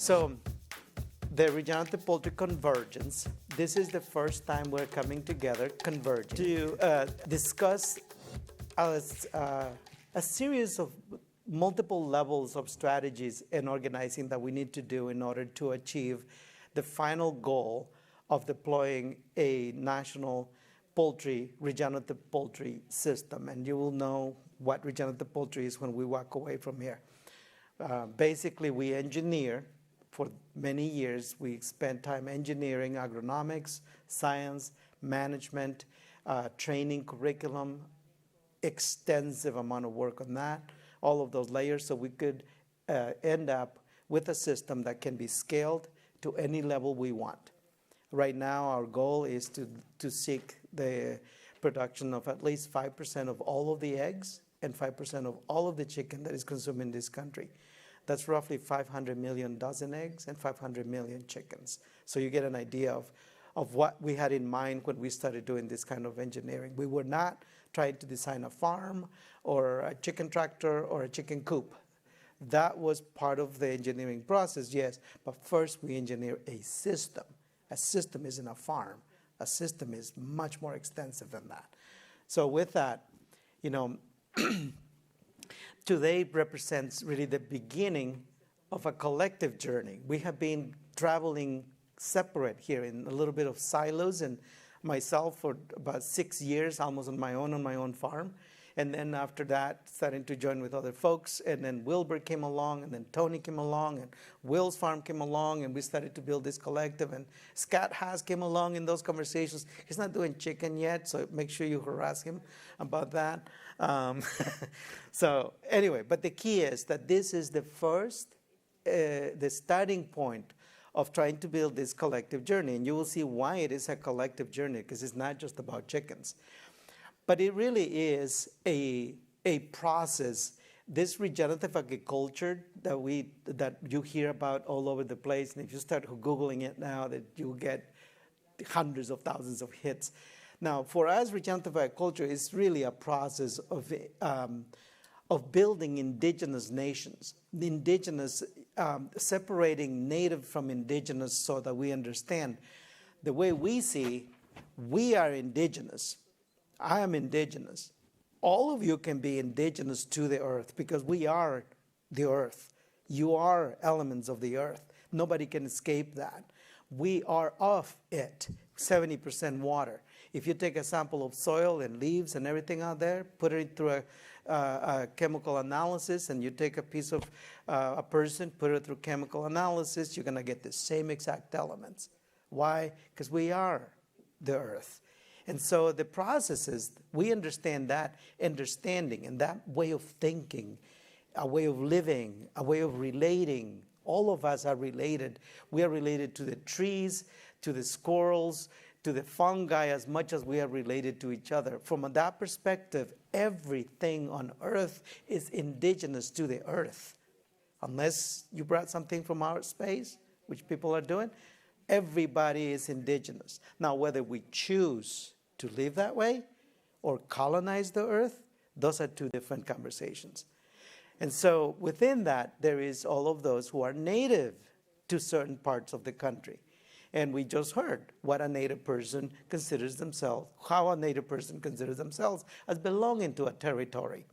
So the regenerative poultry convergence, this is the first time we're coming together, converging, to discuss a series of multiple levels of strategies and organizing that we need to do in order to achieve the final goal of deploying a national regenerative poultry system. And you will know what regenerative poultry is when we walk away from here. Basically, we engineer. For many years, we spent time engineering agronomics, science, management, training, curriculum, extensive amount of work on that, all of those layers, so we could end up with a system that can be scaled to any level we want. Right now, our goal is to seek the production of at least 5% of all of the eggs and 5% of all of the chicken that is consumed in this country. That's roughly 500 million dozen eggs and 500 million chickens. So you get an idea of what we had in mind when we started doing this kind of engineering. We were not trying to design a farm or a chicken tractor or a chicken coop. That was part of the engineering process, yes, but first we engineer a system. A system isn't a farm. A system is much more extensive than that. So with that, today represents really the beginning of a collective journey. We have been traveling separate here in a little bit of silos, and myself for about 6 years, almost on my own farm. And then after that, starting to join with other folks. And then Wilbur came along, and then Tony came along, and Will's farm came along, and we started to build this collective. And Scott Haas came along in those conversations. He's not doing chicken yet, so make sure you harass him about that. So anyway, but the key is that this is the first, the starting point of trying to build this collective journey. And you will see why it is a collective journey, because it's not just about chickens. But it really is a process. This regenerative agriculture that you hear about all over the place, and if you start Googling it now, that you'll get hundreds of thousands of hits. Now, for us, regenerative agriculture is really a process of building indigenous nations, the indigenous, separating native from indigenous so that we understand. The way we see, we are indigenous. I am indigenous. All of you can be indigenous to the earth because we are the earth. You are elements of the earth. Nobody can escape that. We are of it, 70% water. If you take a sample of soil and leaves and everything out there, put it through a chemical analysis, and you take a piece of a person, put it through chemical analysis, you're going to get the same exact elements. Why? Because we are the earth. And so the process is, we understand that understanding and that way of thinking, a way of living, a way of relating. All of us are related. We are related to the trees, to the squirrels, to the fungi as much as we are related to each other. From that perspective, everything on earth is indigenous to the earth. Unless you brought something from outer space, which people are doing, everybody is indigenous. Now, whether we choose to live that way or colonize the earth, those are two different conversations. And so within that, there is all of those who are native to certain parts of the country. And we just heard what a native person considers themselves, how a native person considers themselves as belonging to a territory.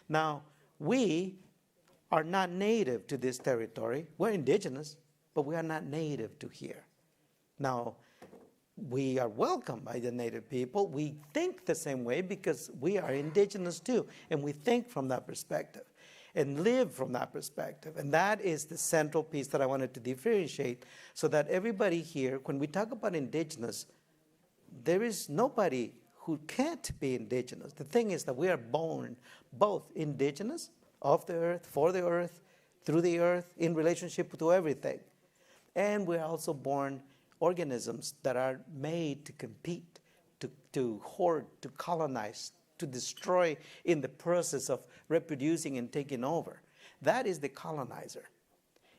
Now, we are not native to this territory. We're indigenous, but we are not native to here. Now, we are welcomed by the native people. We think the same way because we are indigenous too, and we think from that perspective and live from that perspective. And that is the central piece that I wanted to differentiate so that everybody here, when we talk about indigenous, there is nobody who can't be indigenous. The thing is that we are born both indigenous, of the earth, for the earth, through the earth, in relationship to everything. And we're also born organisms that are made to compete, to hoard, to colonize, to destroy in the process of reproducing and taking over. That is the colonizer.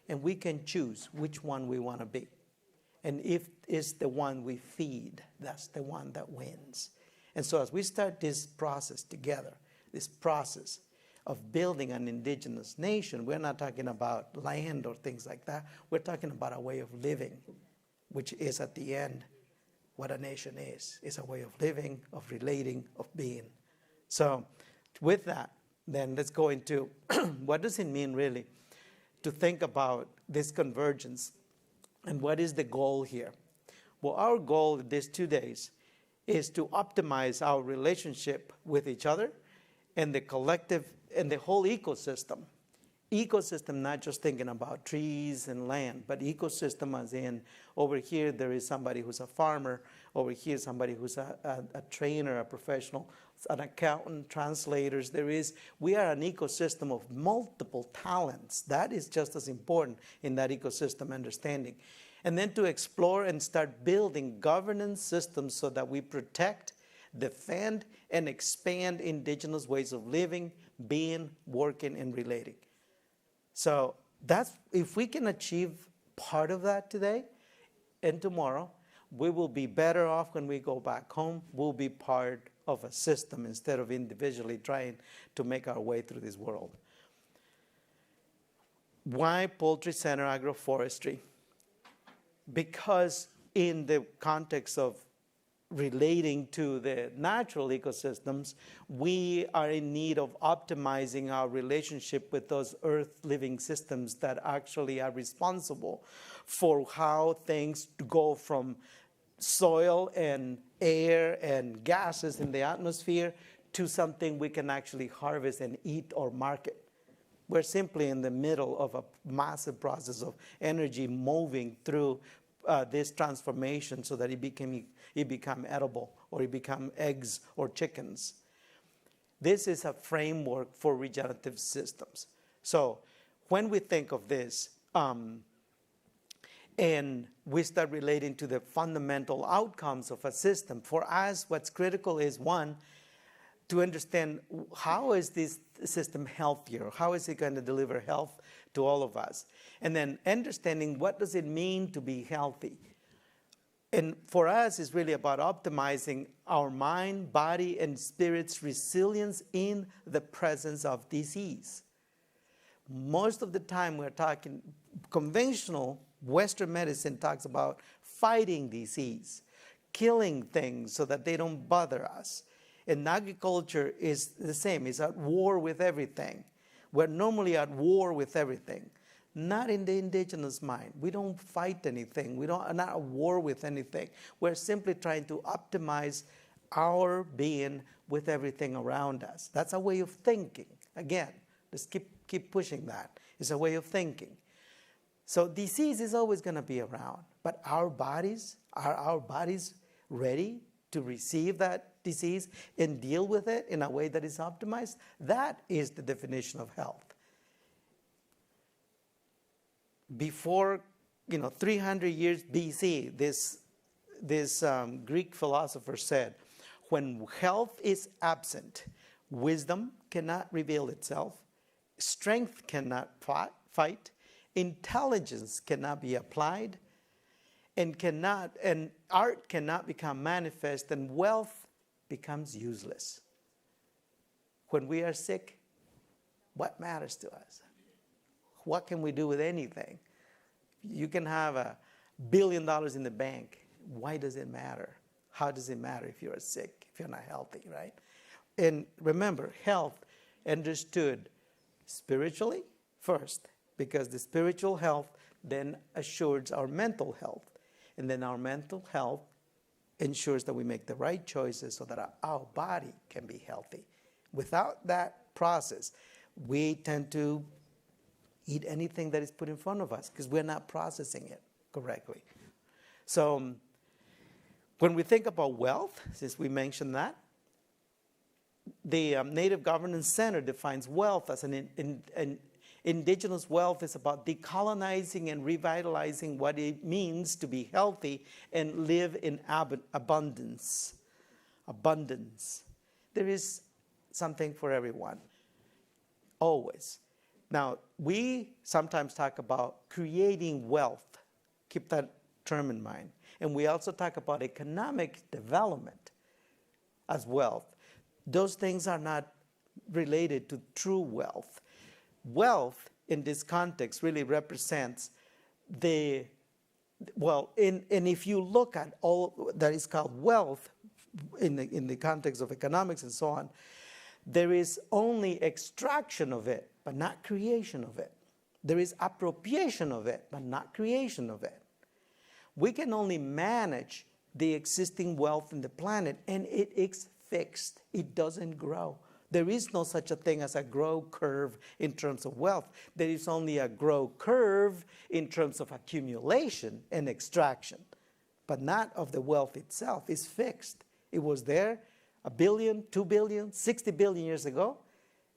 And we can choose which one we want to be. And if it's the one we feed, that's the one that wins. And so as we start this process together, this process of building an indigenous nation, we're not talking about land or things like that. We're talking about a way of living, which is at the end what a nation is. It's a way of living, of relating, of being. So with that, then let's go into what does it mean really to think about this convergence and what is the goal here? Well, our goal these 2 days is to optimize our relationship with each other and the collective and the whole ecosystem. Ecosystem, not just thinking about trees and land, but ecosystem as in over here there is somebody who's a farmer, over here somebody who's a trainer, a professional, an accountant, translators. We are an ecosystem of multiple talents. That is just as important in that ecosystem understanding. And then to explore and start building governance systems so that we protect, defend, and expand indigenous ways of living, being, working, and relating. So that's, if we can achieve part of that today and tomorrow, we will be better off when we go back home. We'll be part of a system instead of individually trying to make our way through this world. Why poultry-centered agroforestry? Because in the context of relating to the natural ecosystems, we are in need of optimizing our relationship with those earth-living systems that actually are responsible for how things go from soil and air and gases in the atmosphere to something we can actually harvest and eat or market. We're simply in the middle of a massive process of energy moving through this transformation so that it become edible, or it become eggs or chickens. This is a framework for regenerative systems. So when we think of this, and we start relating to the fundamental outcomes of a system, for us what's critical is, one, to understand how is this system healthier? How is it going to deliver health to all of us? And then understanding what does it mean to be healthy? And for us, it's really about optimizing our mind, body, and spirit's resilience in the presence of disease. Most of the time we're talking, conventional Western medicine talks about fighting disease, killing things so that they don't bother us. And agriculture is the same. It's at war with everything. We're normally at war with everything. Not in the indigenous mind. We don't fight anything. We're not at war with anything. We're simply trying to optimize our being with everything around us. That's a way of thinking. Again, let's keep pushing that. It's a way of thinking. So disease is always going to be around. But are our bodies ready to receive that disease and deal with it in a way that is optimized? That is the definition of health. Before, 300 years BC, this Greek philosopher said, when health is absent, wisdom cannot reveal itself, strength cannot fight, intelligence cannot be applied, and art cannot become manifest, and wealth becomes useless. When we are sick, what matters to us? What can we do with anything? You can have $1 billion in the bank. Why does it matter? How does it matter if you're sick, if you're not healthy, right? And remember, health understood spiritually first, because the spiritual health then assures our mental health. And then our mental health ensures that we make the right choices so that our body can be healthy. Without that process, we tend to eat anything that is put in front of us because we're not processing it correctly. So when we think about wealth, since we mentioned that, the Native Governance Center defines wealth as an indigenous wealth is about decolonizing and revitalizing what it means to be healthy and live in abundance. Abundance. There is something for everyone, always. Now, we sometimes talk about creating wealth. Keep that term in mind. And we also talk about economic development as wealth. Those things are not related to true wealth. Wealth in this context really represents and if you look at all that is called wealth in the context of economics and so on, there is only extraction of it, but not creation of it. There is appropriation of it, but not creation of it. We can only manage the existing wealth in the planet, and it is fixed. It doesn't grow. There is no such a thing as a grow curve in terms of wealth. There is only a grow curve in terms of accumulation and extraction, but not of the wealth itself. It's fixed. It was there 1 billion, 2 billion, 60 billion years ago,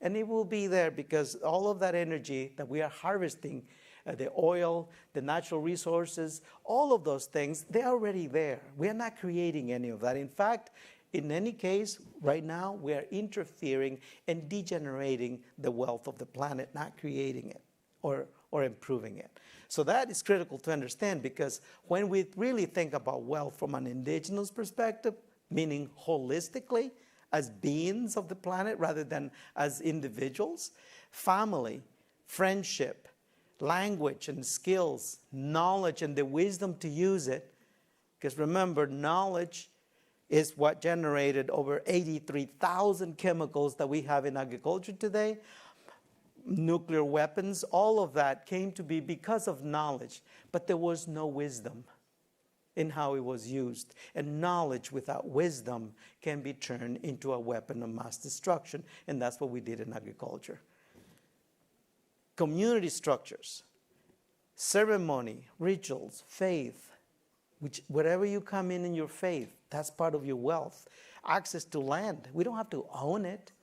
and it will be there because all of that energy that we are harvesting, the oil, the natural resources, all of those things, they're already there. We are not creating any of that. In fact, in any case, right now, we are interfering and degenerating the wealth of the planet, not creating it or improving it. So that is critical to understand, because when we really think about wealth from an indigenous perspective, meaning holistically, as beings of the planet rather than as individuals, family, friendship, language and skills, knowledge and the wisdom to use it, because remember, knowledge is what generated over 83,000 chemicals that we have in agriculture today. Nuclear weapons, all of that came to be because of knowledge, but there was no wisdom in how it was used. And knowledge without wisdom can be turned into a weapon of mass destruction, and that's what we did in agriculture. Community structures, ceremony, rituals, faith, wherever you come in your faith, that's part of your wealth. Access to land. We don't have to own it,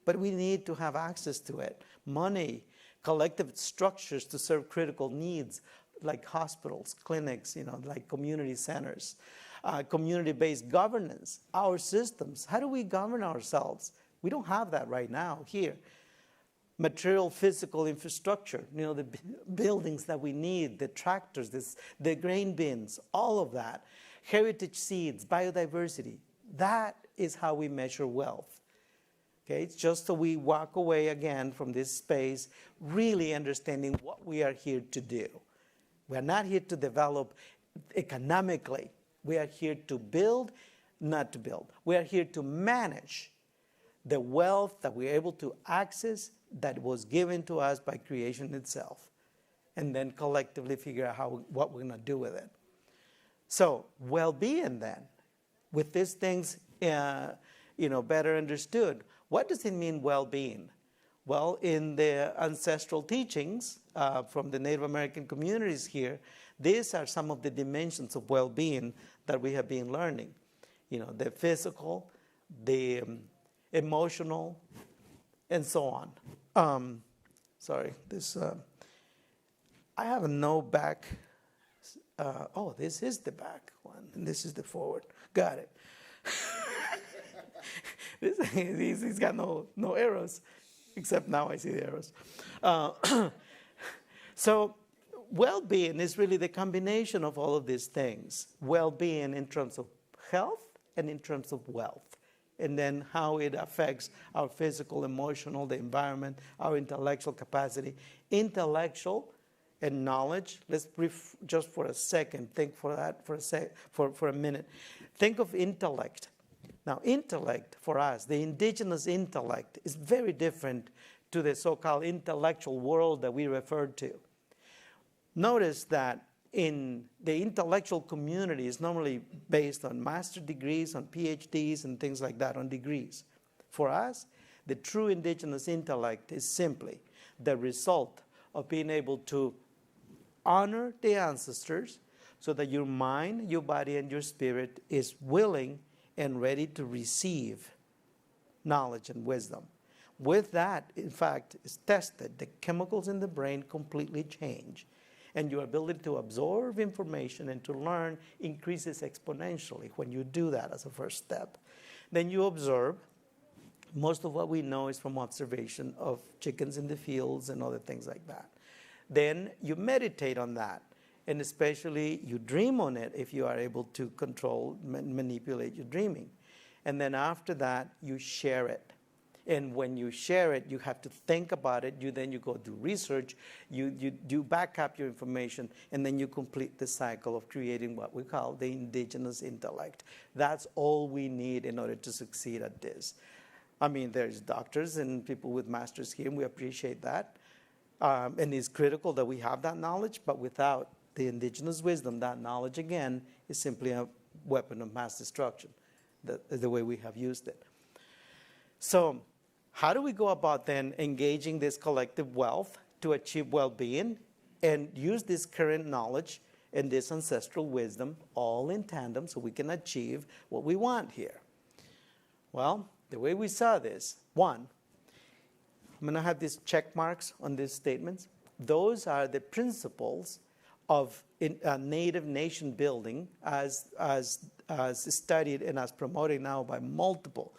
but we need to have access to it. Money, collective structures to serve critical needs, like hospitals, clinics, like community centers. Community-based governance, our systems. How do we govern ourselves? We don't have that right now here. Material, physical infrastructure, the buildings that we need, the tractors, the grain bins, all of that. Heritage seeds, biodiversity. That is how we measure wealth. Okay, it's just so we walk away again from this space really understanding what we are here to do. We are not here to develop economically. We are here to build, not to build. We are here to manage the wealth that we're able to access that was given to us by creation itself, and then collectively figure out what we're going to do with it. So well-being then, with these things better understood, what does it mean well-being? Well, in the ancestral teachings from the Native American communities here, these are some of the dimensions of well-being that we have been learning. The physical, the emotional, and so on. Sorry, this, I have a no back. This is the back one, and this is the forward. Got it. He's got no arrows, except now I see the arrows. So well-being is really the combination of all of these things. Well-being in terms of health and in terms of wealth, and then how it affects our physical, emotional, the environment, our intellectual capacity. Intellectual and knowledge, let's just for a second, think for that for a minute. Think of intellect. Now, intellect for us, the indigenous intellect, is very different to the so-called intellectual world that we referred to. Notice that in the intellectual community is normally based on master degrees, on PhDs, and things like that, on degrees. For us, the true indigenous intellect is simply the result of being able to honor the ancestors so that your mind, your body, and your spirit is willing and ready to receive knowledge and wisdom. With that, in fact, is tested. The chemicals in the brain completely change, and your ability to absorb information and to learn increases exponentially when you do that as a first step. Then you observe. Most of what we know is from observation of chickens in the fields and other things like that. Then you meditate on that, and especially you dream on it if you are able to control, manipulate your dreaming. And then after that, you share it. And when you share it, you have to think about it. Then you go do research, you do back up your information, and then you complete the cycle of creating what we call the indigenous intellect. That's all we need in order to succeed at this. I mean, there's doctors and people with masters here, and we appreciate that. And it's critical that we have that knowledge, but without the indigenous wisdom, that knowledge, again, is simply a weapon of mass destruction, the way we have used it. So how do we go about then engaging this collective wealth to achieve well-being and use this current knowledge and this ancestral wisdom all in tandem so we can achieve what we want here? Well, the way we saw this, one, I'm going to have these check marks on these statements. Those are the principles of native nation building as studied and as promoted now by multiple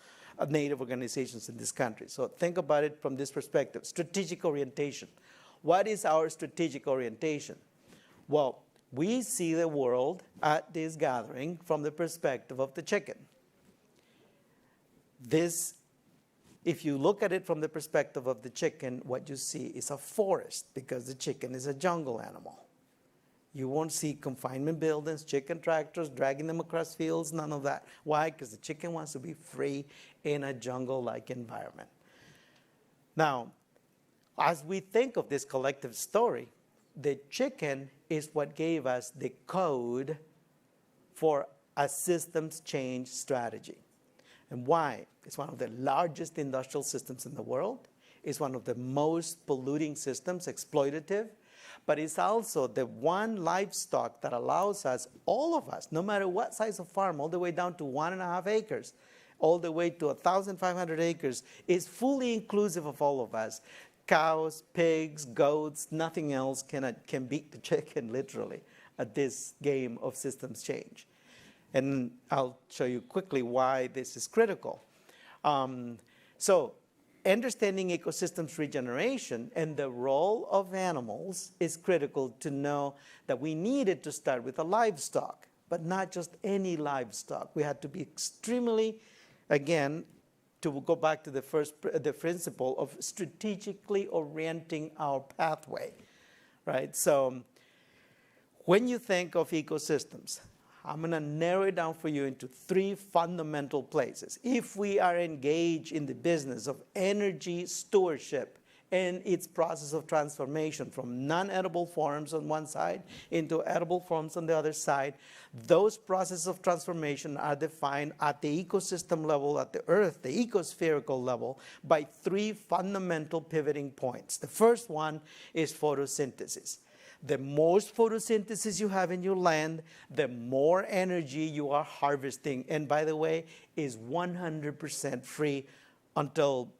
Native organizations in this country. So think about it from this perspective. Strategic orientation. What is our strategic orientation? Well, we see the world at this gathering from the perspective of the chicken. This, if you look at it from the perspective of the chicken, what you see is a forest, because the chicken is a jungle animal. You won't see confinement buildings, chicken tractors, dragging them across fields, none of that. Why? Because the chicken wants to be free in a jungle-like environment. Now, as we think of this collective story, the chicken is what gave us the code for a systems change strategy. And why? It's one of the largest industrial systems in the world. It's one of the most polluting systems, exploitative. But it's also the one livestock that allows us, all of us, no matter what size of farm, all the way down to 1.5 acres, all the way to 1,500 acres, is fully inclusive of all of us. Cows, pigs, goats, nothing else can beat the chicken, literally, at this game of systems change. And I'll show you quickly why this is critical. Understanding ecosystems regeneration and the role of animals is critical to know that we needed to start with the livestock, but not just any livestock. We had to be extremely, again, to go back to the principle of strategically orienting our pathway, right? So when you think of ecosystems, I'm going to narrow it down for you into 3 fundamental places. If we are engaged in the business of energy stewardship and its process of transformation from non-edible forms on one side into edible forms on the other side, those processes of transformation are defined at the ecosystem level, at the earth, the ecospherical level, by 3 fundamental pivoting points. The first one is photosynthesis. The most photosynthesis you have in your land, the more energy you are harvesting. And by the way, is 100% free until,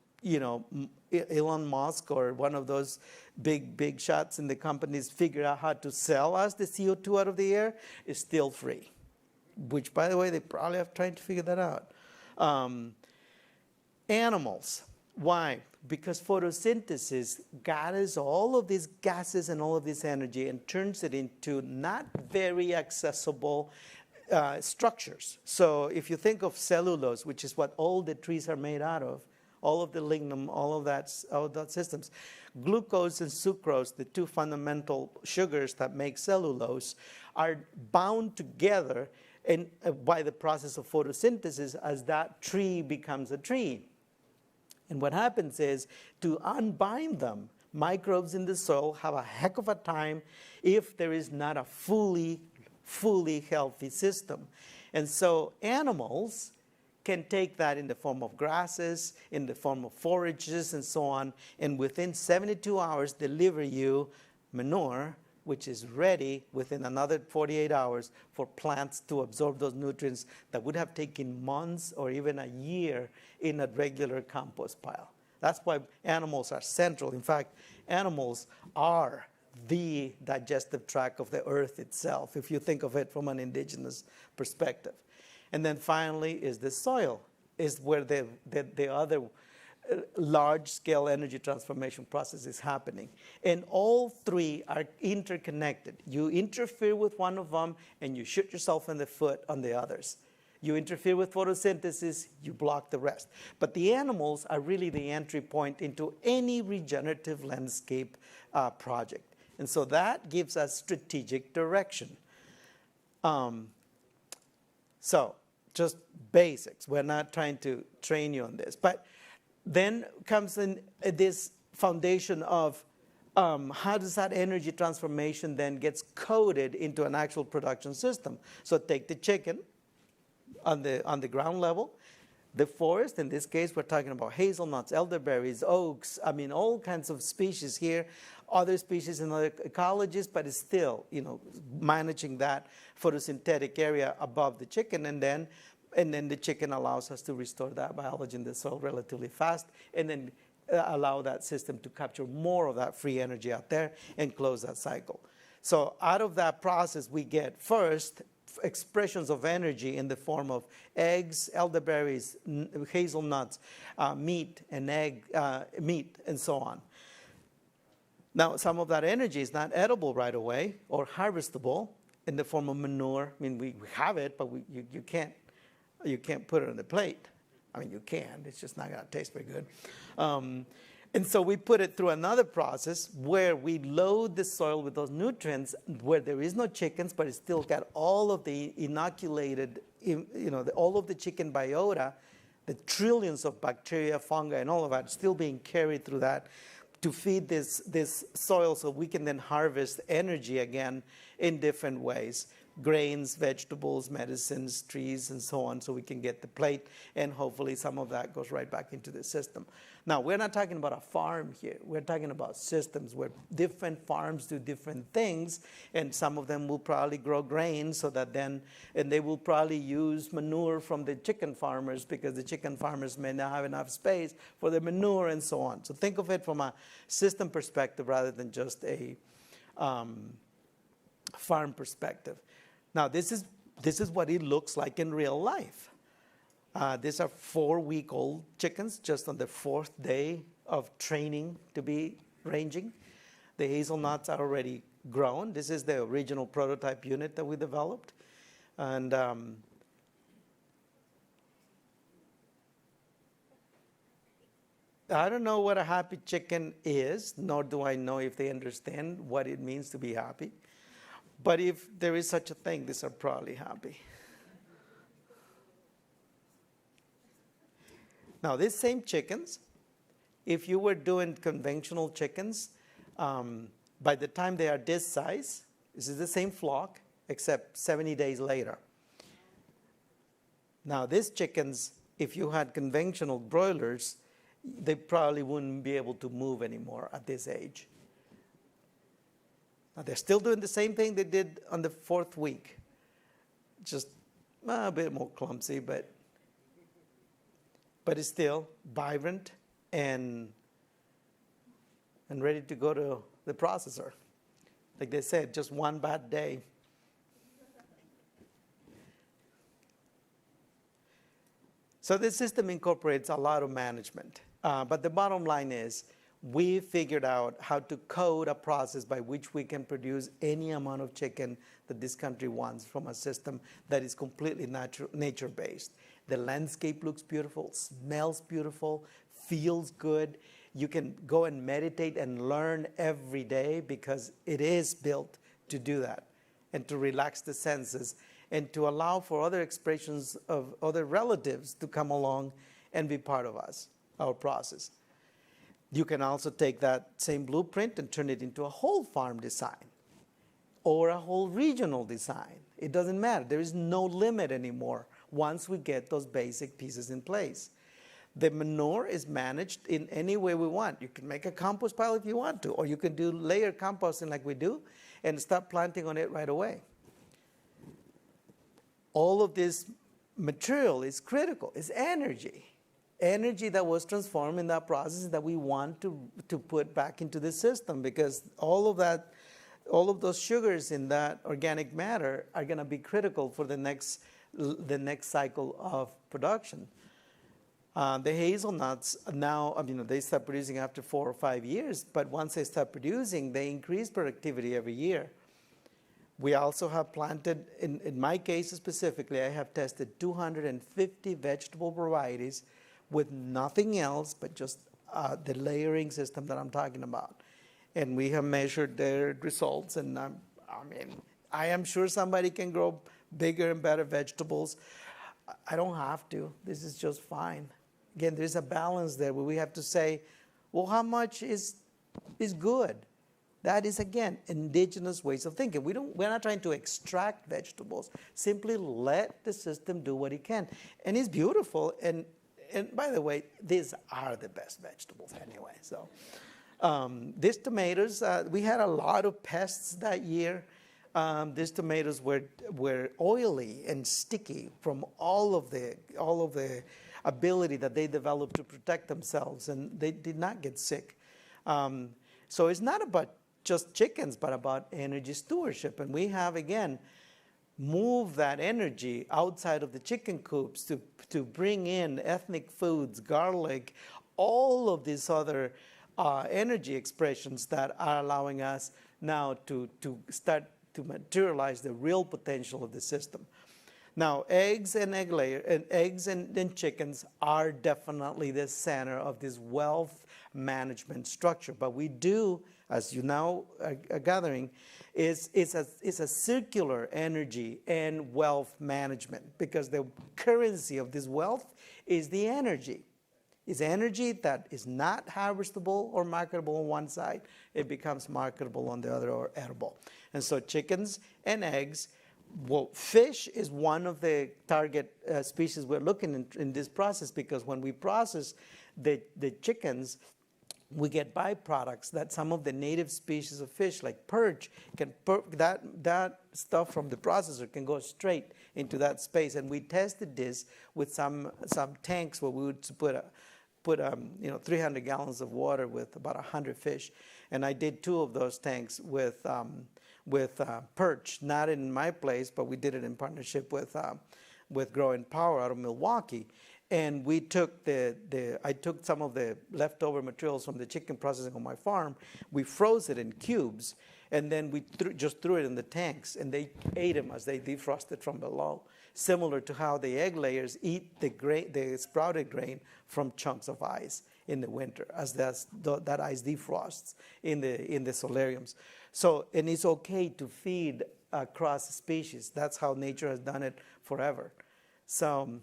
Elon Musk or one of those big shots in the companies figure out how to sell us the CO2 out of the air, is still free. Which, by the way, they probably have tried to figure that out. Animals. Why? Because photosynthesis gathers all of these gases and all of this energy and turns it into not very accessible structures. So if you think of cellulose, which is what all the trees are made out of, all of the lignum, all of that systems, glucose and sucrose, the 2 fundamental sugars that make cellulose, are bound together by the process of photosynthesis as that tree becomes a tree. And what happens is, to unbind them, microbes in the soil have a heck of a time if there is not a fully healthy system. And so animals can take that in the form of grasses, in the form of forages, and so on, and within 72 hours deliver you manure, which is ready within another 48 hours for plants to absorb those nutrients that would have taken months or even a year in a regular compost pile. That's why animals are central. In fact, animals are the digestive tract of the earth itself, if you think of it from an indigenous perspective. And then finally is the soil, is where the other large-scale energy transformation process is happening. And all 3 are interconnected. You interfere with one of them, and you shoot yourself in the foot on the others. You interfere with photosynthesis, you block the rest. But the animals are really the entry point into any regenerative landscape project. And so that gives us strategic direction. So just basics. We're not trying to train you on this. But then comes in this foundation of how does that energy transformation then gets coded into an actual production system. So take the chicken on the ground level. The forest, in this case, we're talking about hazelnuts, elderberries, oaks, I mean, all kinds of species here, other species in other ecologies, but it's still, managing that photosynthetic area above the chicken, and then the chicken allows us to restore that biology in the soil relatively fast, and then allow that system to capture more of that free energy out there and close that cycle. So out of that process, we get first expressions of energy in the form of eggs, elderberries, hazelnuts, meat, and meat, and so on. Now, some of that energy is not edible right away or harvestable in the form of manure. I mean, we have it, but you can't put it on the plate. I mean, you can. It's just not going to taste very good. And so we put it through another process where we load the soil with those nutrients where there is no chickens, but it's still got all of the inoculated, all of the chicken biota, the trillions of bacteria, fungi, and all of that still being carried through that to feed this soil so we can then harvest energy again in different ways. Grains, vegetables, medicines, trees, and so on, so we can get the plate, and hopefully some of that goes right back into the system. Now, we're not talking about a farm here. We're talking about systems where different farms do different things, and some of them will probably grow grain so that and they will probably use manure from the chicken farmers because the chicken farmers may not have enough space for the manure and so on. So think of it from a system perspective rather than just a farm perspective. Now, this is what it looks like in real life. These are 4-week-old chickens, just on the 4th day of training to be ranging. The hazelnuts are already grown. This is the original prototype unit that we developed. And I don't know what a happy chicken is, nor do I know if they understand what it means to be happy. But if there is such a thing, these are probably happy. Now, these same chickens, if you were doing conventional chickens, by the time they are this size, this is the same flock, except 70 days later. Now, these chickens, if you had conventional broilers, they probably wouldn't be able to move anymore at this age. Now, they're still doing the same thing they did on the 4th week. Just a bit more clumsy, but it's still vibrant and ready to go to the processor. Like they said, just one bad day. So this system incorporates a lot of management. But the bottom line is, we figured out how to code a process by which we can produce any amount of chicken that this country wants from a system that is completely nature-based. The landscape looks beautiful, smells beautiful, feels good. You can go and meditate and learn every day because it is built to do that and to relax the senses and to allow for other expressions of other relatives to come along and be part of us, our process. You can also take that same blueprint and turn it into a whole farm design or a whole regional design. It doesn't matter. There is no limit anymore once we get those basic pieces in place. The manure is managed in any way we want. You can make a compost pile if you want to, or you can do layered composting like we do and start planting on it right away. All of this material is critical. It's energy. Energy that was transformed in that process that we want to put back into the system, because all of those sugars in that organic matter are going to be critical for the next cycle of production. The hazelnuts now, they start producing after 4 or 5 years, but once they start producing, they increase productivity every year. We also have planted, in my case specifically, I have tested 250 vegetable varieties with nothing else but just the layering system that I'm talking about. And we have measured their results, and I am sure somebody can grow bigger and better vegetables. I don't have to. This is just fine. Again, there's a balance there where we have to say, well, how much is good? That is, again, indigenous ways of thinking. We're not trying to extract vegetables. Simply let the system do what it can. And it's beautiful. And by the way, these are the best vegetables anyway. So these tomatoes, we had a lot of pests that year. These tomatoes were oily and sticky from all of the ability that they developed to protect themselves, and they did not get sick. So it's not about just chickens, but about energy stewardship. And we have, again, moved that energy outside of the chicken coops to bring in ethnic foods, garlic, all of these other energy expressions that are allowing us now to start to materialize the real potential of the system. Now, eggs and eggs and chickens are definitely the center of this wealth management structure. But we do, as you now are gathering, is a circular energy and wealth management, because the currency of this wealth is the energy. It's energy that is not harvestable or marketable on one side. It becomes marketable on the other, or edible. And so chickens and eggs. Well, fish is one of the target species we're looking in this process, because when we process the chickens, we get byproducts that some of the native species of fish, like perch, that stuff from the processor can go straight into that space. And we tested this with some tanks where we would put 300 gallons of water with about 100 fish. And I did 2 of those tanks with perch, not in my place, but we did it in partnership with Growing Power out of Milwaukee. And we took I took some of the leftover materials from the chicken processing on my farm. We froze it in cubes, and then we just threw it in the tanks, and they ate them as they defrosted from below, similar to how the egg layers eat the sprouted grain from chunks of ice in the winter, as that ice defrosts in the solariums. So, and it's okay to feed across species. That's how nature has done it forever. So,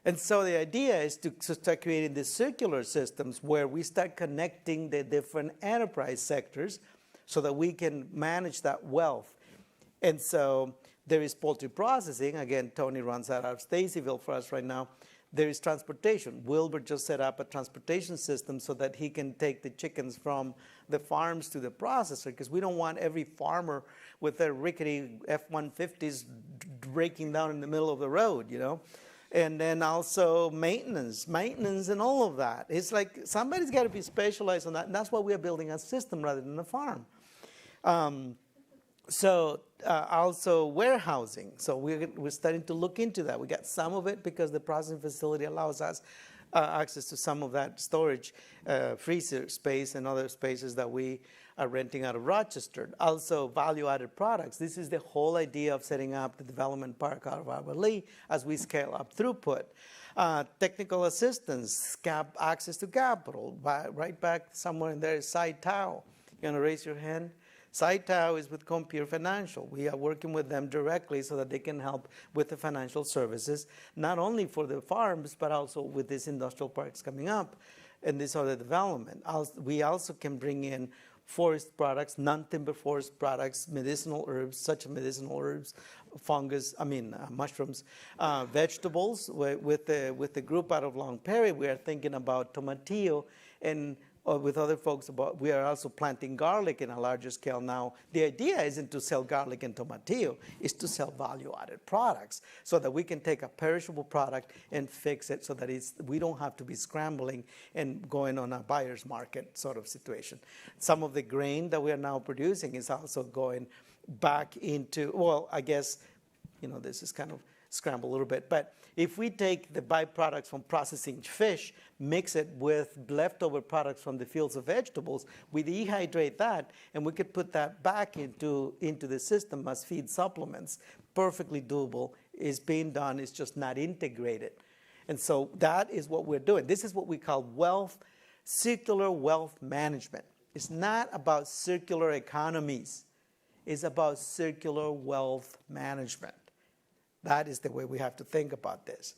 and so the idea is to start creating these circular systems where we start connecting the different enterprise sectors so that we can manage that wealth. And so there is poultry processing. Again, Tony runs that out of Stacyville for us right now. There is transportation. Wilbur just set up a transportation system so that he can take the chickens from the farms to the processor, because we don't want every farmer with their rickety F-150s breaking down in the middle of the road, And then also maintenance and all of that. It's like somebody's got to be specialized on that, and that's why we are building a system rather than a farm. Also warehousing. So we're starting to look into that. We got some of it because the processing facility allows us access to some of that storage, freezer space and other spaces that we are renting out of Rochester. Also value-added products. This is the whole idea of setting up the development park out of Albert Lee as we scale up throughput. Technical assistance, access to capital. Right back somewhere in there is Cy Tao. You want to raise your hand? Cy Tao is with Compeer Financial. We are working with them directly so that they can help with the financial services, not only for the farms, but also with these industrial parks coming up and this other development. We also can bring in forest products, non-timber forest products, medicinal herbs, such as medicinal herbs, mushrooms, vegetables. With the group out of Long Prairie, we are thinking about tomatillo, and with other folks, we are also planting garlic in a larger scale now. The idea isn't to sell garlic and tomatillo, it's to sell value-added products so that we can take a perishable product and fix it so that we don't have to be scrambling and going on a buyer's market sort of situation. Some of the grain that we are now producing is also going back into, well, I guess, this is kind of scramble a little bit. But if we take the byproducts from processing fish, mix it with leftover products from the fields of vegetables, we dehydrate that, and we could put that back into the system as feed supplements. Perfectly doable. Is being done. It's just not integrated. And so that is what we're doing. This is what we call circular wealth management. It's not about circular economies. It's about circular wealth management. That is the way we have to think about this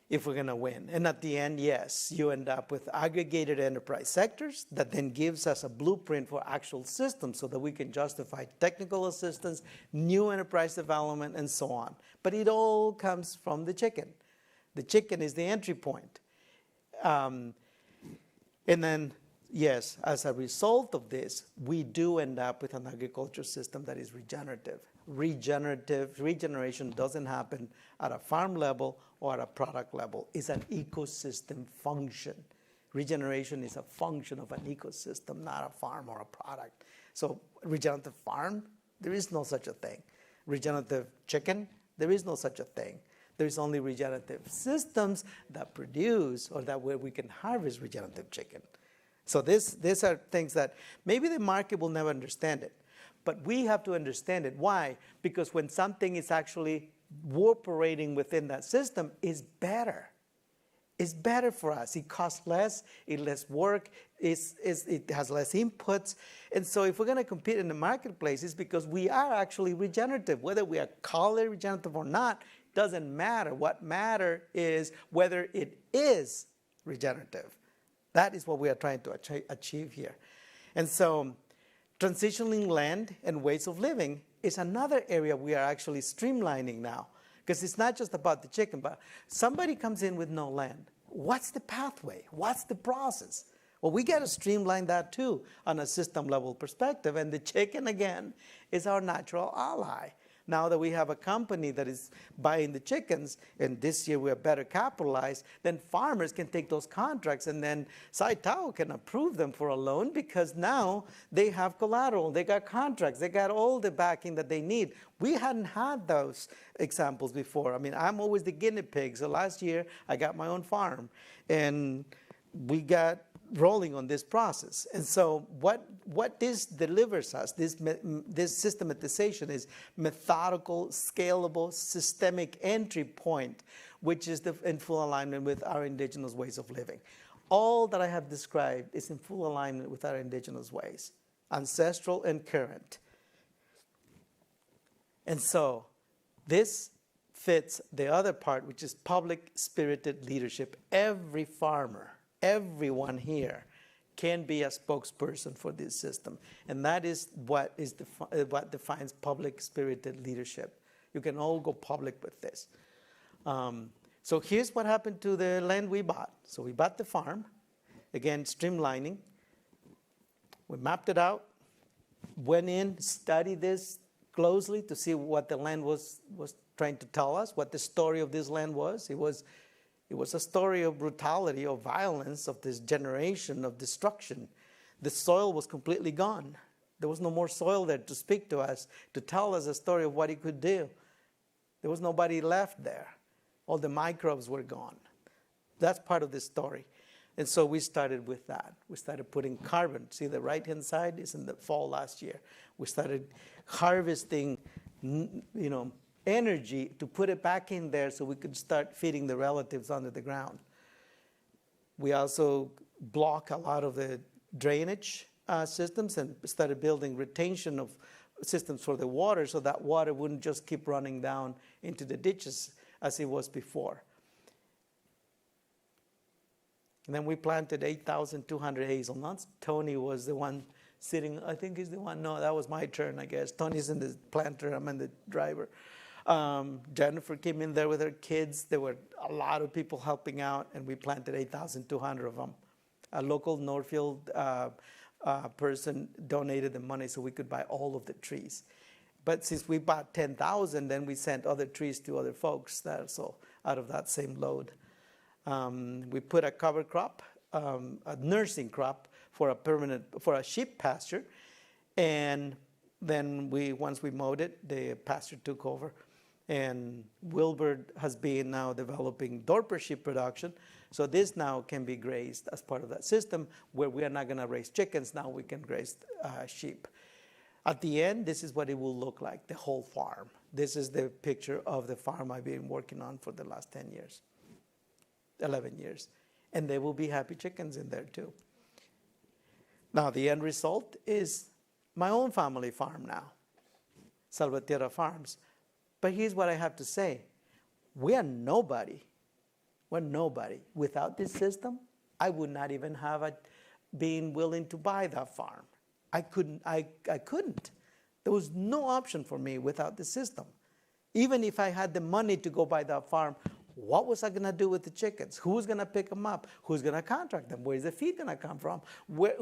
if we're going to win. And at the end, yes, you end up with aggregated enterprise sectors that then gives us a blueprint for actual systems so that we can justify technical assistance, new enterprise development, and so on. But it all comes from the chicken. The chicken is the entry point. And then, yes, as a result of this, we do end up with an agriculture system that is regenerative. Regeneration doesn't happen at a farm level or at a product level. It's an ecosystem function. Regeneration is a function of an ecosystem, not a farm or a product. So regenerative farm, there is no such a thing. Regenerative chicken, there is no such a thing. There's only regenerative systems that produce or that where we can harvest regenerative chicken. So these are things that maybe the market will never understand it. But we have to understand it. Why? Because when something is actually operating within that system, it's better. It's better for us. It costs less, it's less work, it has less inputs. And so if we're going to compete in the marketplace, it's because we are actually regenerative. Whether we are called regenerative or not, doesn't matter. What matters is whether it is regenerative. That is what we are trying to achieve here. And so transitioning land and ways of living is another area we are actually streamlining now. Because it's not just about the chicken, but somebody comes in with no land. What's the pathway? What's the process? Well, we got to streamline that too on a system level perspective. And the chicken, again, is our natural ally. Now that we have a company that is buying the chickens, and this year we are better capitalized, then farmers can take those contracts, and then Saitao can approve them for a loan because now they have collateral, they got contracts, they got all the backing that they need. We hadn't had those examples before. I mean, I'm always the guinea pig. So last year I got my own farm, and we got rolling on this process. And so what this delivers us, this systematization, is methodical, scalable, systemic entry point, which is in full alignment with our indigenous ways of living. All that I have described is in full alignment with our indigenous ways, ancestral and current. And so this fits the other part, which is public-spirited leadership. Every farmer, everyone here can be a spokesperson for this system. And that is what defines public-spirited leadership. You can all go public with this. So here's what happened to the land we bought. So we bought the farm, again, streamlining. We mapped it out, went in, studied this closely to see what the land was trying to tell us, what the story of this land was. It was a story of brutality, of violence, of this generation of destruction. The soil was completely gone. There was no more soil there to speak to us, to tell us a story of what it could do. There was nobody left there. All the microbes were gone. That's part of the story. And so we started with that. We started putting carbon. See, the right-hand side is in the fall last year. We started harvesting, energy to put it back in there so we could start feeding the relatives under the ground. We also block a lot of the drainage systems and started building retention of systems for the water so that water wouldn't just keep running down into the ditches as it was before. And then we planted 8,200 hazelnuts. Tony was the one sitting, I think he's the one, no, that was my turn, I guess. Tony's in the planter, I'm in the driver. Jennifer came in there with her kids. There were a lot of people helping out, and we planted 8,200 of them. A local Northfield person donated the money so we could buy all of the trees. But since we bought 10,000, then we sent other trees to other folks so out of that same load. We put a cover crop, a nursing crop for a sheep pasture, and then once we mowed it, the pasture took over. And Wilbur has been now developing Dorper sheep production. So this now can be grazed as part of that system where we are not going to raise chickens. Now we can graze sheep. At the end, this is what it will look like, the whole farm. This is the picture of the farm I've been working on for the last 10 years, 11 years. And there will be happy chickens in there too. Now, the end result is my own family farm now, Salvatierra Farms. But here's what I have to say. We are nobody. We're nobody. Without this system, I would not even have been willing to buy that farm. I couldn't. There was no option for me without the system. Even if I had the money to go buy that farm, what was I going to do with the chickens? Who's going to pick them up? Who's going to contract them? Where's the feed going to come from?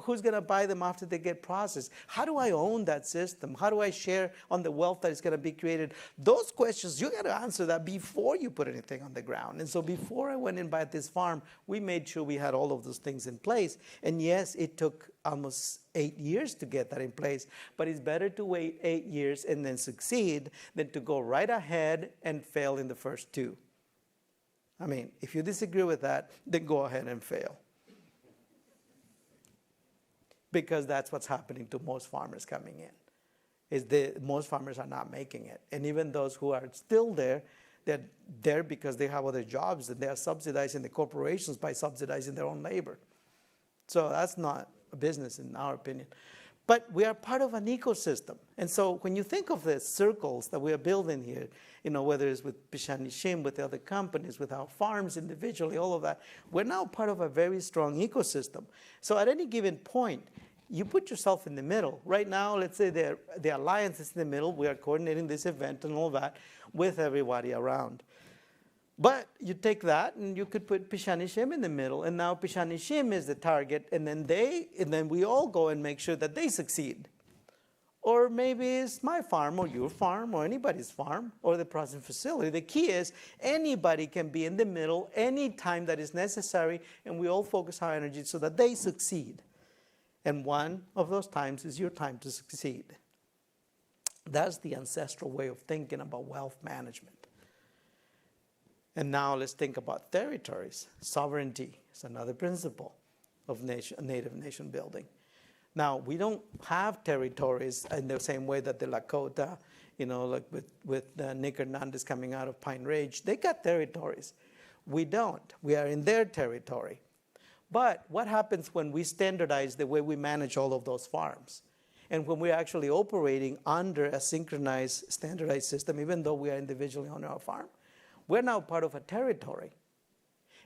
Who's going to buy them after they get processed? How do I own that system? How do I share on the wealth that is going to be created? Those questions, you got to answer that before you put anything on the ground. And so before I went and bought this farm, we made sure we had all of those things in place. And yes, it took almost 8 years to get that in place. But it's better to wait 8 years and then succeed than to go right ahead and fail in the first 2. I mean, if you disagree with that, then go ahead and fail. Because that's what's happening to most farmers coming in. Most farmers are not making it. And even those who are still there, they're there because they have other jobs and they are subsidizing the corporations by subsidizing their own labor. So that's not a business in our opinion. But we are part of an ecosystem. And so when you think of the circles that we are building here, whether it's with Pishanishim, with the other companies, with our farms individually, all of that, we're now part of a very strong ecosystem. So at any given point, you put yourself in the middle. Right now, let's say the alliance is in the middle. We are coordinating this event and all that with everybody around. But you take that and you could put Pishanishim in the middle, and now Pishanishim is the target, and then we all go and make sure that they succeed. Or maybe it's my farm or your farm or anybody's farm or the processing facility. The key is anybody can be in the middle any time that is necessary, and we all focus our energy so that they succeed. And one of those times is your time to succeed. That's the ancestral way of thinking about wealth management. And now let's think about territories. Sovereignty is another principle of native nation building. Now, we don't have territories in the same way that the Lakota, like with Nick Hernandez coming out of Pine Ridge, they got territories. We don't. We are in their territory. But what happens when we standardize the way we manage all of those farms? And when we're actually operating under a synchronized, standardized system, even though we are individually on our farm? We're now part of a territory,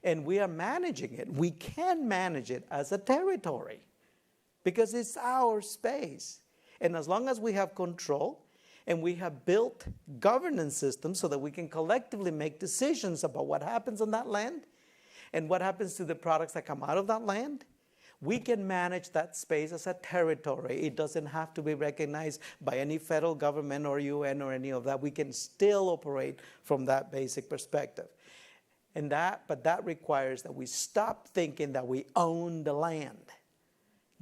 and we are managing it. We can manage it as a territory because it's our space. And as long as we have control and we have built governance systems so that we can collectively make decisions about what happens on that land and what happens to the products that come out of that land, we can manage that space as a territory. It doesn't have to be recognized by any federal government or UN or any of that. We can still operate from that basic perspective. But that requires that we stop thinking that we own the land.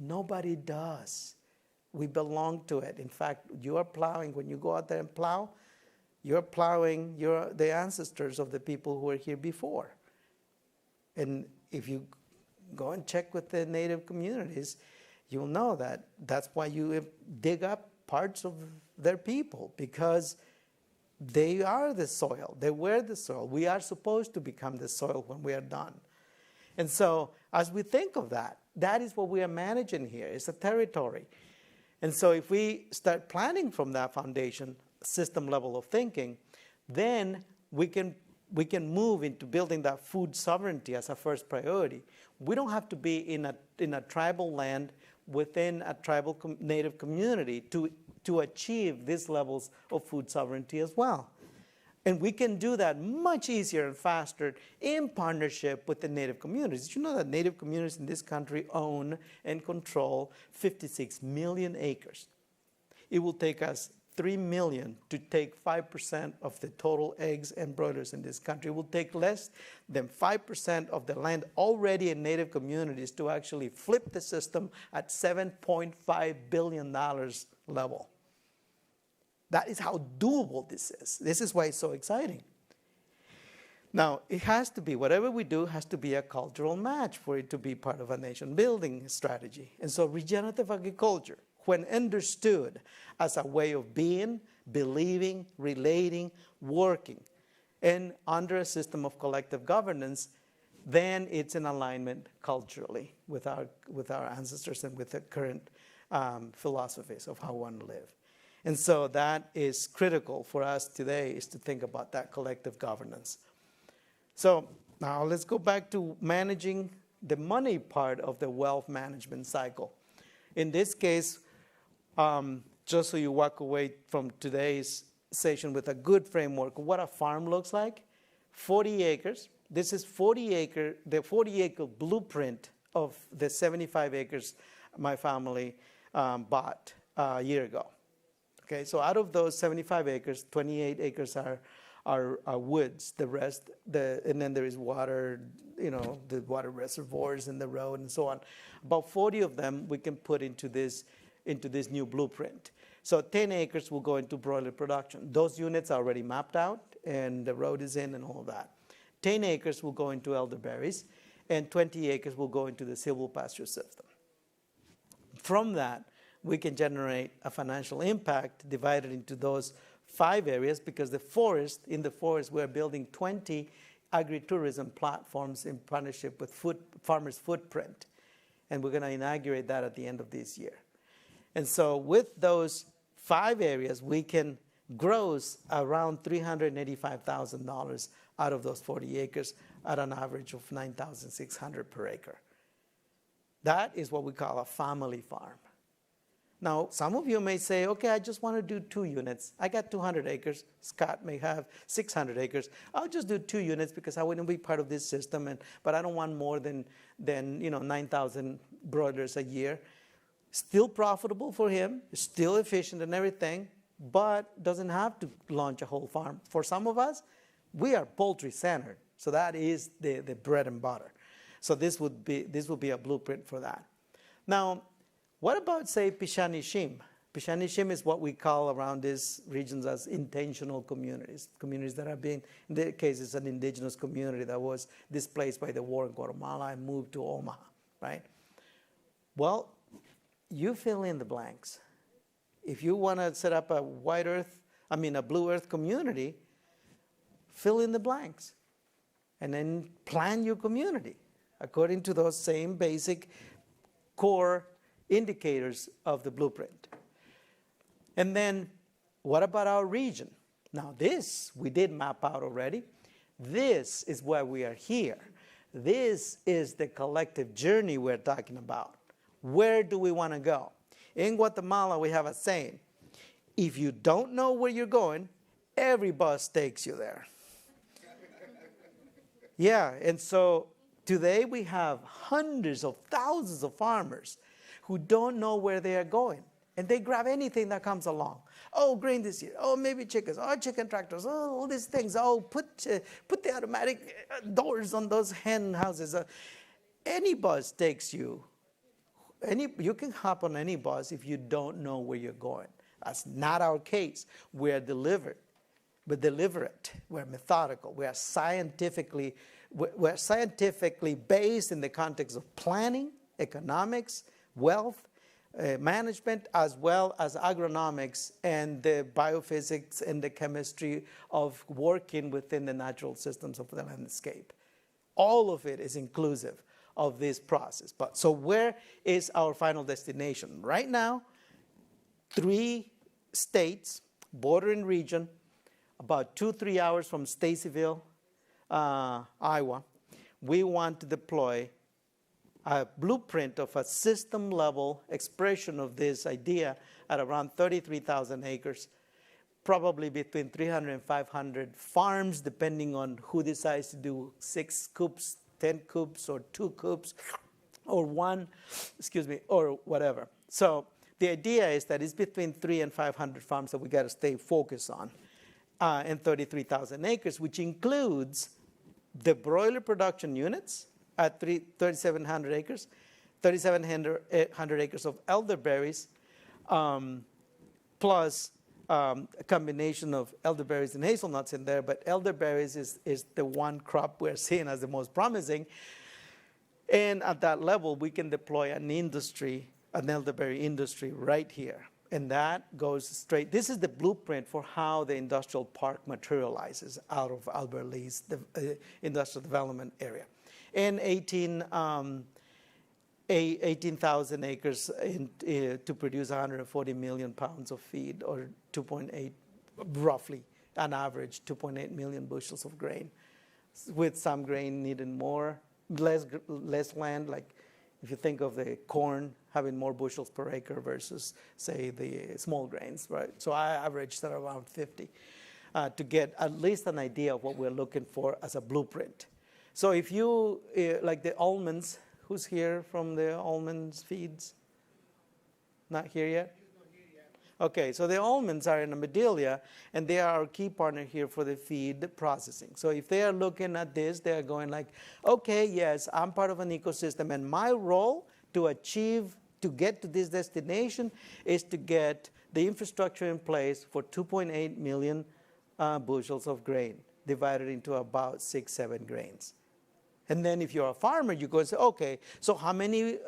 Nobody does. We belong to it. In fact, you are plowing. When you go out there and plow, you're plowing the ancestors of the people who were here before. And if you go and check with the native communities, you'll know that that's why you dig up parts of their people, because they are the soil. They were the soil. We are supposed to become the soil when we are done. And so as we think of that, that is what we are managing here. It's a territory. And so if we start planning from that foundation, system level of thinking, then we can move into building that food sovereignty as a first priority. We don't have to be in a tribal land within a tribal native community to achieve these levels of food sovereignty as well. And we can do that much easier and faster in partnership with the native communities. Did you know that native communities in this country own and control 56 million acres? It will take us 3 million to take 5% of the total eggs and broilers in this country. It will take less than 5% of the land already in native communities to actually flip the system at $7.5 billion level. That is how doable this is. This is why it's so exciting. Now, it has to be, whatever we do has to be a cultural match for it to be part of a nation-building strategy. And so regenerative agriculture, when understood as a way of being, believing, relating, working, and under a system of collective governance, then it's in alignment culturally with our ancestors and with the current philosophies of how one live. And so that is critical for us today, is to think about that collective governance. So now let's go back to managing the money part of the wealth management cycle. In this case, just so you walk away from today's session with a good framework of what a farm looks like, 40 acres. This is the 40-acre blueprint of the 75 acres my family bought a year ago. Okay, so out of those 75 acres, 28 acres are woods. The rest, and then there is water, the water reservoirs in the road and so on. About 40 of them we can put into this new blueprint. So 10 acres will go into broiler production. Those units are already mapped out, and the road is in and all of that. 10 acres will go into elderberries, and 20 acres will go into the silvopasture system. From that, we can generate a financial impact divided into those 5 areas, because in the forest, we're building 20 agritourism platforms in partnership with Farmers Footprint. And we're going to inaugurate that at the end of this year. And so with those 5 areas, we can gross around $385,000 out of those 40 acres at an average of $9,600 per acre. That is what we call a family farm. Now, some of you may say, okay, I just want to do 2 units. I got 200 acres. Scott may have 600 acres. I'll just do 2 units because I wouldn't be part of this system, but I don't want more than 9,000 broilers a year. Still profitable for him, still efficient and everything, but doesn't have to launch a whole farm. For some of us, we are poultry-centered, so that is the bread and butter. So this would be a blueprint for that. Now, what about, say, Pishanishim? Pishanishim is what we call around these regions as intentional communities, communities that have been, in their case, it's an indigenous community that was displaced by the war in Guatemala and moved to Omaha, right? Well, you fill in the blanks. If you want to set up a blue earth community, fill in the blanks. And then plan your community according to those same basic core indicators of the blueprint. And then what about our region? Now this we did map out already. This is why we are here. This is the collective journey we're talking about. Where do we want to go? In Guatemala, we have a saying, if you don't know where you're going, every bus takes you there. Yeah, and so today we have hundreds of thousands of farmers who don't know where they are going. And they grab anything that comes along. Oh, grain this year. Oh, maybe chickens. Oh, chicken tractors. Oh, all these things. Oh, put the automatic doors on those hen houses. Any bus takes you. You can hop on any bus if you don't know where you're going. That's not our case. We're deliberate. We're methodical. We're scientifically based in the context of planning, economics, wealth, management, as well as agronomics and the biophysics and the chemistry of working within the natural systems of the landscape. All of it is inclusive of this process. So where is our final destination? Right now, 3 states, bordering region, about 2-3 hours from Stacyville, Iowa. We want to deploy a blueprint of a system-level expression of this idea at around 33,000 acres, probably between 300 and 500 farms, depending on who decides to do 6 coops, 10 coops, or 2 coops, or or whatever. So the idea is that it's between 300 and 500 farms that we got to stay focused on, and 33,000 acres, which includes the broiler production units at 3,700 acres, 3,700 acres of elderberries, plus a combination of elderberries and hazelnuts in there, but elderberries is the one crop we're seeing as the most promising. And at that level, we can deploy an industry, an elderberry industry right here. And that goes straight. This is the blueprint for how the industrial park materializes out of Albert Lee's industrial development area. And 18,000 acres to produce 140 million pounds of feed, or 2.8, roughly, on average, 2.8 million bushels of grain, with some grain needing more, less land, like if you think of the corn having more bushels per acre versus, say, the small grains, right? So I averaged at around 50 to get at least an idea of what we're looking for as a blueprint. So if you, like the almonds, who's here from the almonds feeds? Not here yet? Okay, so the almonds are in Amedelia, and they are our key partner here for the feed processing. So if they are looking at this, they are going like, okay, yes, I'm part of an ecosystem, and my role to get to this destination is to get the infrastructure in place for 2.8 million bushels of grain, divided into about 6-7 grains. And then if you're a farmer, you go and say, okay, so how many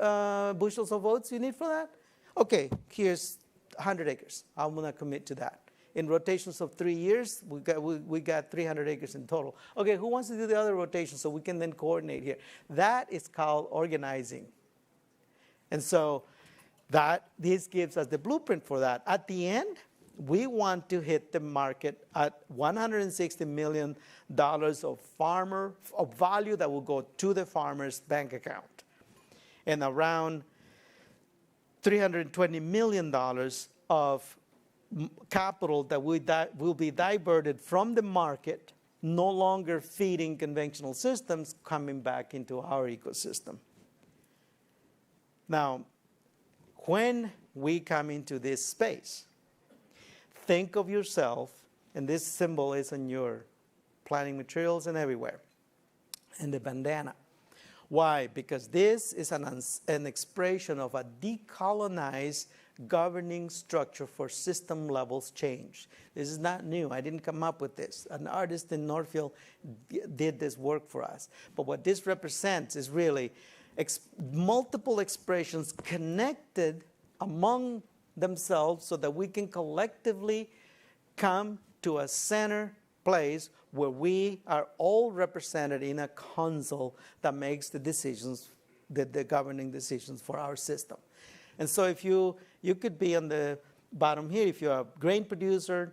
bushels of oats you need for that? Okay, here's 100 acres. I'm going to commit to that. In rotations of 3 years, we got 300 acres in total. Okay, who wants to do the other rotation so we can then coordinate here? That is called organizing. And so this gives us the blueprint for that. At the end, we want to hit the market at $160 million of value that will go to the farmer's bank account, and around $320 million of capital that will be diverted from the market, no longer feeding conventional systems, coming back into our ecosystem. Now, when we come into this space, think of yourself, and this symbol is on your planning materials and everywhere, and the bandana. Why? Because this is an expression of a decolonized governing structure for system levels change. This is not new. I didn't come up with this. An artist in Northfield did this work for us. But what this represents is really multiple expressions connected among themselves so that we can collectively come to a center place where we are all represented in a council that makes the decisions, the governing decisions for our system. And so if you could be on the bottom here, if you're a grain producer,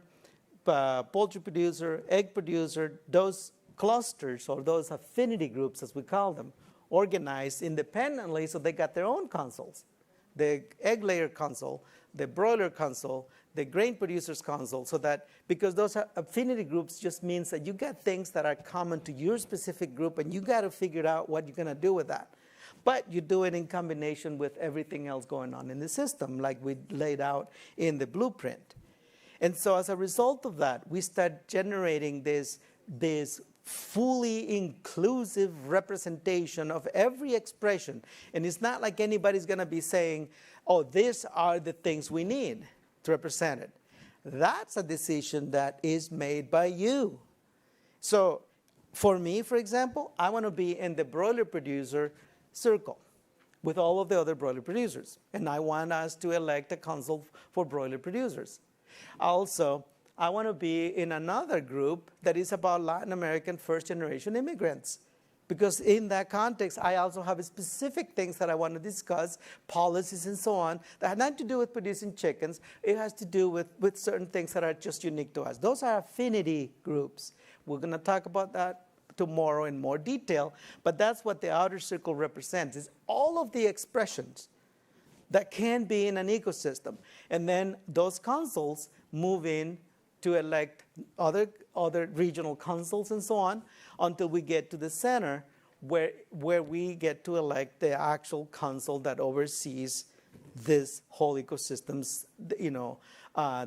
poultry producer, egg producer, those clusters or those affinity groups, as we call them, organized independently, so they got their own councils. The egg layer council, the broiler council, the grain producers council, so that, because those are affinity groups, just means that you got things that are common to your specific group, and you got to figure out what you're going to do with that. But you do it in combination with everything else going on in the system, like we laid out in the blueprint. And so as a result of that, we start generating this fully inclusive representation of every expression. And it's not like anybody's going to be saying, oh, these are the things we need to represent it. That's a decision that is made by you. So for me, for example, I want to be in the broiler producer circle with all of the other broiler producers. And I want us to elect a council for broiler producers. Also, I want to be in another group that is about Latin American first-generation immigrants. Because in that context, I also have specific things that I want to discuss, policies and so on, that have nothing to do with producing chickens. It has to do with certain things that are just unique to us. Those are affinity groups. We're going to talk about that tomorrow in more detail, but that's what the outer circle represents, is all of the expressions that can be in an ecosystem. And then those councils move in to elect other regional councils and so on, until we get to the center where we get to elect the actual council that oversees this whole ecosystem's,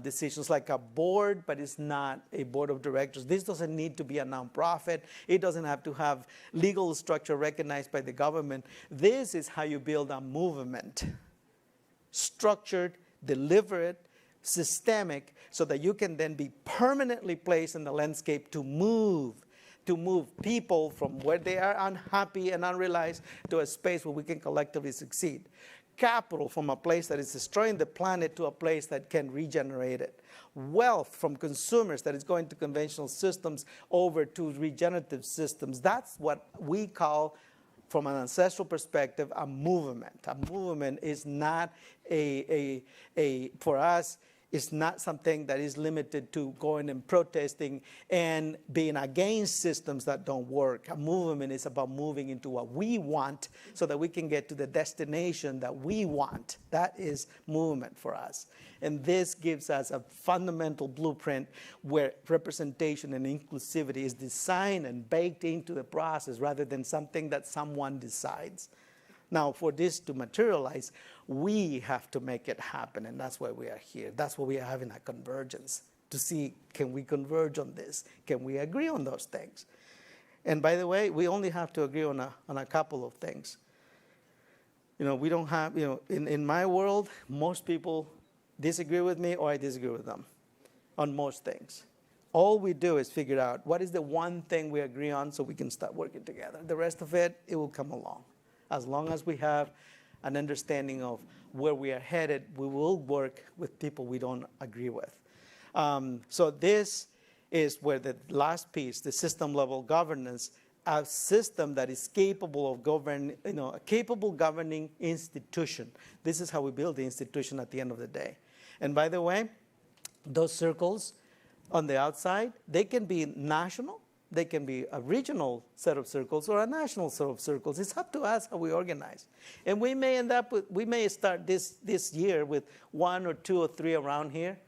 decisions, like a board, but it's not a board of directors. This doesn't need to be a nonprofit. It doesn't have to have legal structure recognized by the government. This is how you build a movement. Structured, deliberate, systemic, so that you can then be permanently placed in the landscape to move people from where they are unhappy and unrealized to a space where we can collectively succeed. Capital from a place that is destroying the planet to a place that can regenerate it. Wealth from consumers that is going to conventional systems over to regenerative systems. That's what we call, from an ancestral perspective, a movement. A movement is not for us, it's not something that is limited to going and protesting and being against systems that don't work. A movement is about moving into what we want so that we can get to the destination that we want. That is movement for us. And this gives us a fundamental blueprint where representation and inclusivity is designed and baked into the process rather than something that someone decides. Now, for this to materialize, we have to make it happen, and that's why we are here. That's why we are having a convergence, to see, can we converge on this? Can we agree on those things? And by the way, we only have to agree on a couple of things. We don't have, in my world, most people disagree with me or I disagree with them on most things. All we do is figure out what is the one thing we agree on so we can start working together. The rest of it will come along. As long as we have an understanding of where we are headed, we will work with people we don't agree with. So this is where the last piece, the system-level governance, a system that is capable of a capable governing institution. This is how we build the institution at the end of the day. And by the way, those circles on the outside, they can be national. They can be a regional set of circles or a national set of circles. It's up to us how we organize. And we may end up with, we may start this year with 1 or 2 or 3 around here.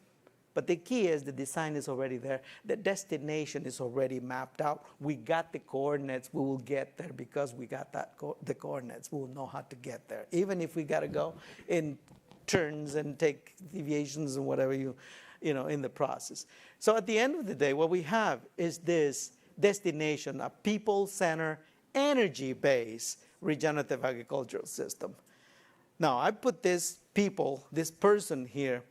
But the key is the design is already there. The destination is already mapped out. We got the coordinates. We will get there because we got the coordinates. We will know how to get there. Even if we got to go in turns and take deviations and whatever in the process. So at the end of the day, what we have is this destination, a people-centered, energy-based regenerative agricultural system. Now, I put this person here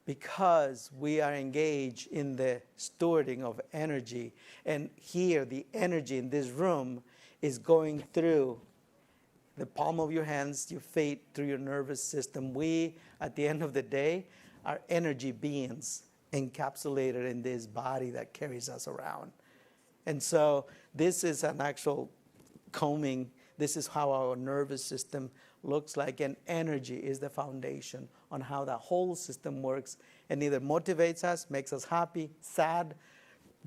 because we are engaged in the stewarding of energy. And here, the energy in this room is going through the palm of your hands, your feet, through your nervous system. We, at the end of the day, are energy beings encapsulated in this body that carries us around. And so this is an actual combing. This is how our nervous system looks like, and energy is the foundation on how the whole system works, and either motivates us, makes us happy, sad,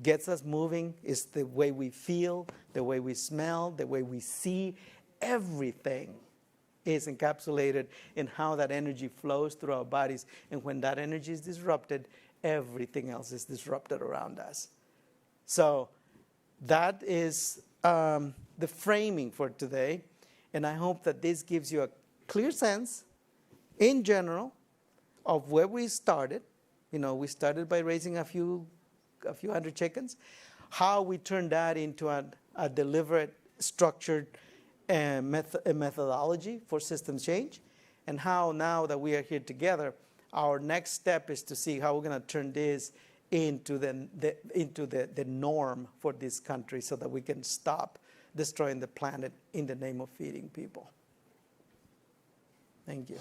gets us moving. It's the way we feel, the way we smell, the way we see. Everything is encapsulated in how that energy flows through our bodies, and when that energy is disrupted, everything else is disrupted around us. So that is the framing for today, and I hope that this gives you a clear sense, in general, of where we started. We started by raising a few hundred chickens, how we turned that into a deliberate, structured methodology for systems change, and how now that we are here together, our next step is to see how we're going to turn this into the norm for this country so that we can stop destroying the planet in the name of feeding people. Thank you.